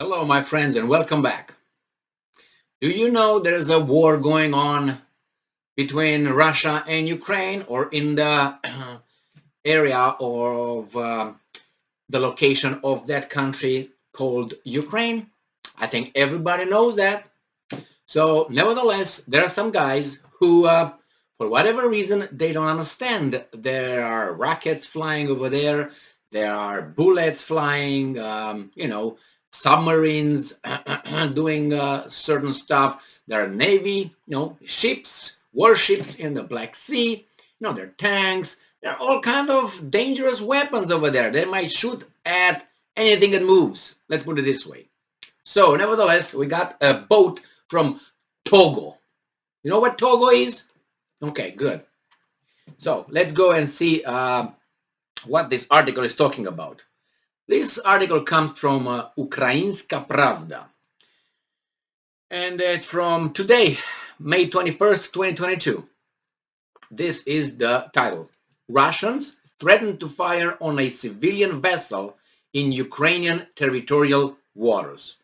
Hello, my friends, and welcome back. Do you know there's a war going on between Russia and Ukraine, or in the area of the location of that country called Ukraine? I think everybody knows that. So, nevertheless, there are some guys who, for whatever reason, they don't understand. There are rockets flying over there. There are bullets flying. Submarines doing certain stuff. There are navy, ships, warships in the Black Sea. There are tanks. There are all kind of dangerous weapons over there. They might shoot at anything that moves. Let's put it this way. So, nevertheless, we got a boat from Togo. You know what Togo is? Okay, good. So, let's go and see what this article is talking about. This article comes from Ukrainska Pravda. And it's from today, May 21st, 2022. This is the title. Russians threaten to fire on a civilian vessel in Ukrainian territorial waters.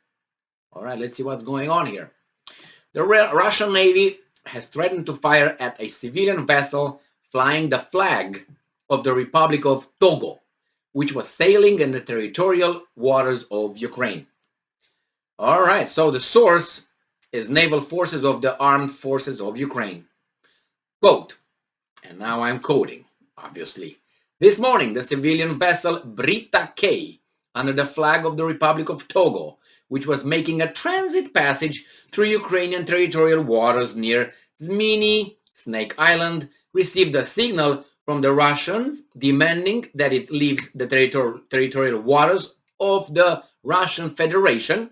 All right, let's see what's going on here. The Russian Navy has threatened to fire at a civilian vessel flying the flag of the Republic of Togo, which was sailing in the territorial waters of Ukraine. All right, so the source is Naval Forces of the Armed Forces of Ukraine. Quote, and now I'm quoting, obviously. This morning, the civilian vessel Brita K, under the flag of the Republic of Togo, which was making a transit passage through Ukrainian territorial waters near Zminy, Snake Island, received a signal from the Russians demanding that it leaves the territorial waters of the Russian Federation.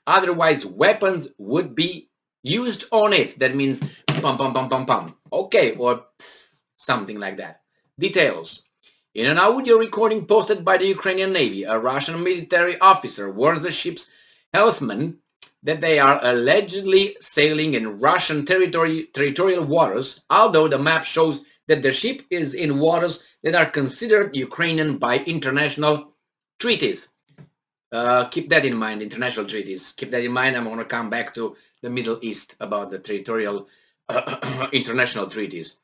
Otherwise, weapons would be used on it. That means pum, pum, pum, pum, pum. Okay, or something like that. Details. In an audio recording posted by the Ukrainian Navy, a Russian military officer warns the ship's helmsman that they are allegedly sailing in Russian territorial waters, although the map shows that the ship is in waters that are considered Ukrainian by international treaties. Keep that in mind, international treaties. Keep that in mind. I'm going to come back to the Middle East about the territorial international treaties.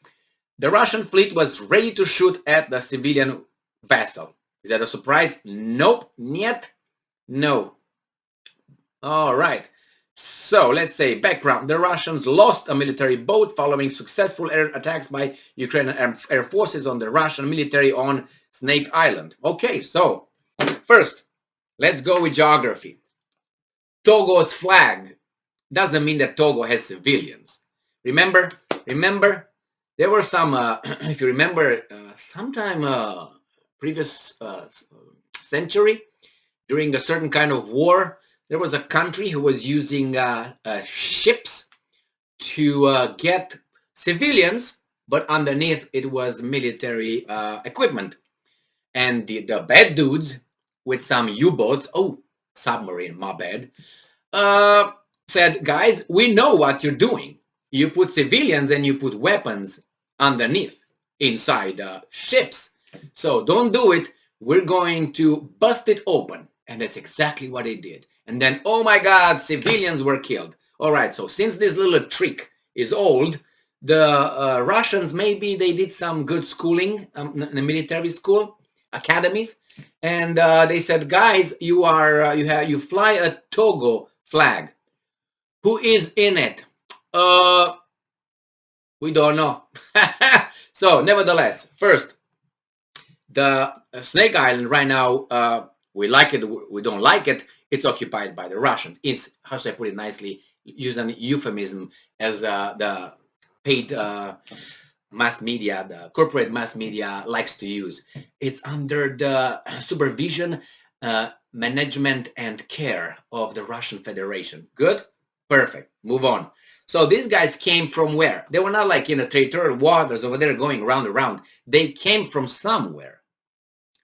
The Russian fleet was ready to shoot at the civilian vessel. Is that a surprise? Nope. Niet. No. All right. So let's say background. The Russians lost a military boat following successful air attacks by Ukrainian air forces on the Russian military on Snake Island. Okay, so first, let's go with geography. Togo's flag doesn't mean that Togo has civilians. Remember, there were some, if you remember, sometime previous century, during a certain kind of war, there was a country who was using ships to get civilians, but underneath it was military equipment. And the bad dudes with some U-boats, submarine, my bad, said, guys, we know what you're doing. You put civilians and you put weapons underneath, inside the ships. So don't do it. We're going to bust it open. And that's exactly what they did. And then, oh my God, civilians were killed. All right, so since this little trick is old, the Russians, maybe they did some good schooling in the military school, academies, and they said, guys, you fly a Togo flag. Who is in it? We don't know. So, nevertheless, first, the Snake Island right now, we like it, we don't like it. It's occupied by the Russians. It's, how should I put it nicely, use an euphemism as the paid mass media, the corporate mass media likes to use. It's under the supervision, management, and care of the Russian Federation. Good? Perfect. Move on. So these guys came from where? They were not like in the territorial waters over there going round and round. They came from somewhere.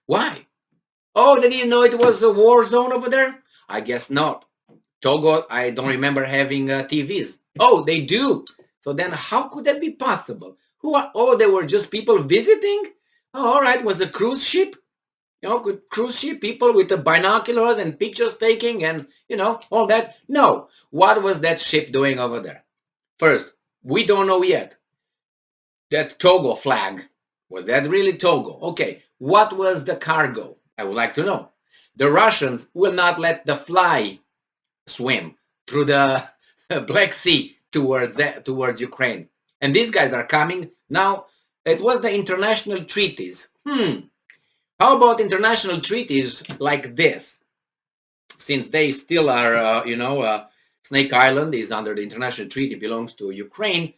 Why? Oh, they didn't know it was a war zone over there? I guess not. Togo, I don't remember having TVs. Oh, they do. So then how could that be possible? They were just people visiting? Oh, all right, was a cruise ship? With cruise ship people with the binoculars and pictures taking and, all that. No. What was that ship doing over there? First, we don't know yet. That Togo flag, was that really Togo? Okay. What was the cargo? I would like to know. The Russians will not let the fly swim through the Black Sea towards Ukraine. And these guys are coming. Now, it was the international treaties. How about international treaties like this? Since they still are, Snake Island is under the international treaty, belongs to Ukraine.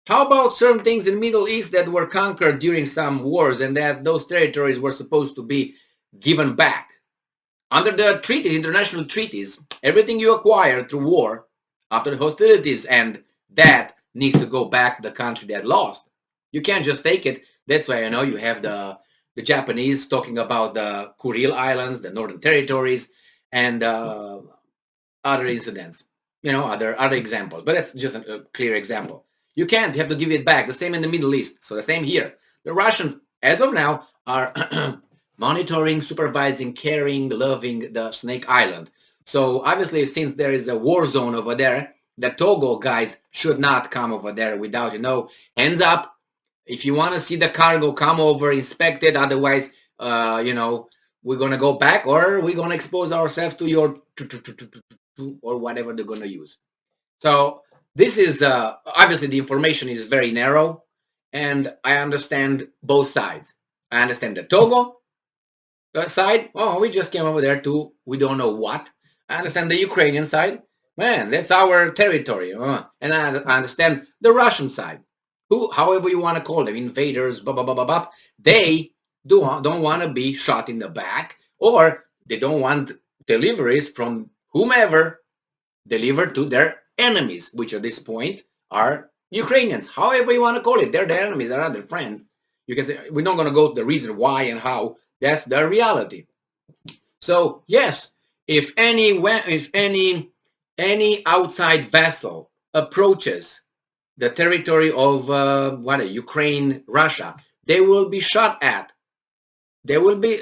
How about certain things in Middle East that were conquered during some wars and that those territories were supposed to be given back? Under the treaties, international treaties, everything you acquire through war, after the hostilities, and that needs to go back to the country that lost. You can't just take it. That's why you have the Japanese talking about the Kuril Islands, the Northern Territories, and other incidents. Other examples. But that's just a clear example. You can't. You have to give it back. The same in the Middle East. So the same here. The Russians, as of now, are monitoring, supervising, caring, loving the Snake Island. So obviously, since there is a war zone over there, the Togo guys should not come over there without, hands up. If you want to see the cargo, come over, inspect it. Otherwise, we're going to go back, or we're going to expose ourselves to your or whatever they're going to use. So this is obviously the information is very narrow, and I understand both sides. I understand the Togo side. Oh, we just came over there to we don't know what. I understand the Ukrainian side. Man, that's our territory. And I understand the Russian side. Who, however you want to call them, invaders, blah, blah, blah, blah, blah. They don't want to be shot in the back, or they don't want deliveries from whomever delivered to their enemies, which at this point are Ukrainians. However you want to call it, they're their enemies, they're not their friends. You can say, we're not going to go to the reason why and how. That's the reality. So yes, if any outside vessel approaches the territory of Ukraine, Russia, they will be shot at. They will be,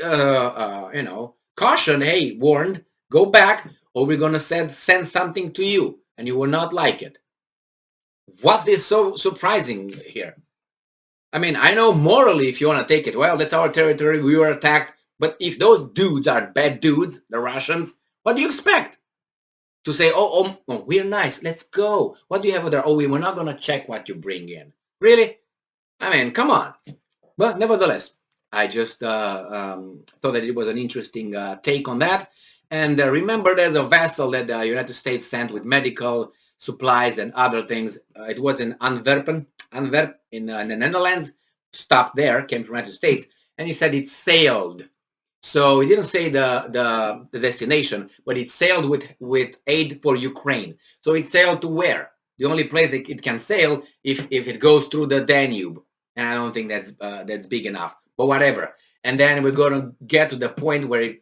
cautioned. Hey, warned. Go back, or we're gonna send something to you, and you will not like it. What is so surprising here? I mean, I know morally, if you want to take it, well, that's our territory. We were attacked. But if those dudes are bad dudes, the Russians, what do you expect? To say, oh, we're nice, let's go. What do you have there? Oh, we're not going to check what you bring in. Really? I mean, come on. But nevertheless, I just thought that it was an interesting take on that. And remember, there's a vessel that the United States sent with medical supplies and other things. It was in Antwerp in the Netherlands. Stopped there, came from the United States. And he said it sailed. So he didn't say the destination, but it sailed with aid for Ukraine. So it sailed to where? The only place it can sail if it goes through the Danube. And I don't think that's big enough. But whatever. And then we're going to get to the point where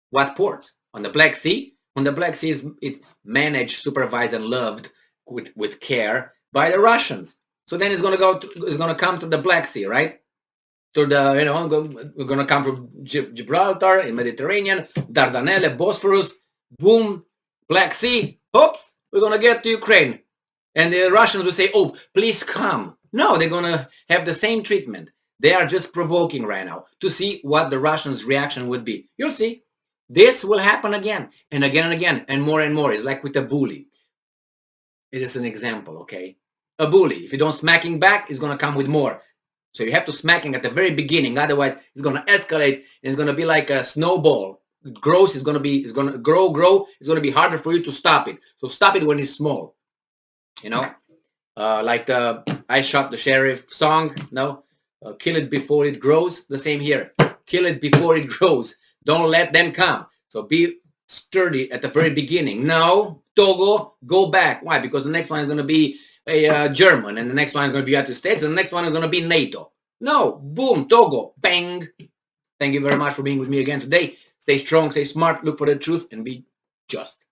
what ports? On the Black Sea? On the Black Sea, it's managed, supervised, and loved with care by the Russians. So then it's going to come to the Black Sea, right? To the, we're going to come from Gibraltar in Mediterranean, Dardanelles, Bosphorus, boom, Black Sea, oops, we're going to get to Ukraine. And the Russians will say, oh, please come. No, they're going to have the same treatment. They are just provoking right now to see what the Russians' reaction would be. You'll see. This will happen again and again and again and more and more. It's like with a bully. It is an example, okay? A bully, if you don't smack him back, he's going to come with more. So you have to smack him at the very beginning. Otherwise, it's going to escalate, and it's going to be like a snowball. It grows. It's going to grow. It's going to be harder for you to stop it. So stop it when it's small. Like the I Shot the Sheriff song. No, kill it before it grows. The same here. Kill it before it grows. Don't let them come. So be sturdy at the very beginning. No, Togo, go back. Why? Because the next one is going to be a German, and the next one is going to be United States, and the next one is going to be NATO. No, boom, Togo, bang. Thank you very much for being with me again today. Stay strong, stay smart, look for the truth, and be just.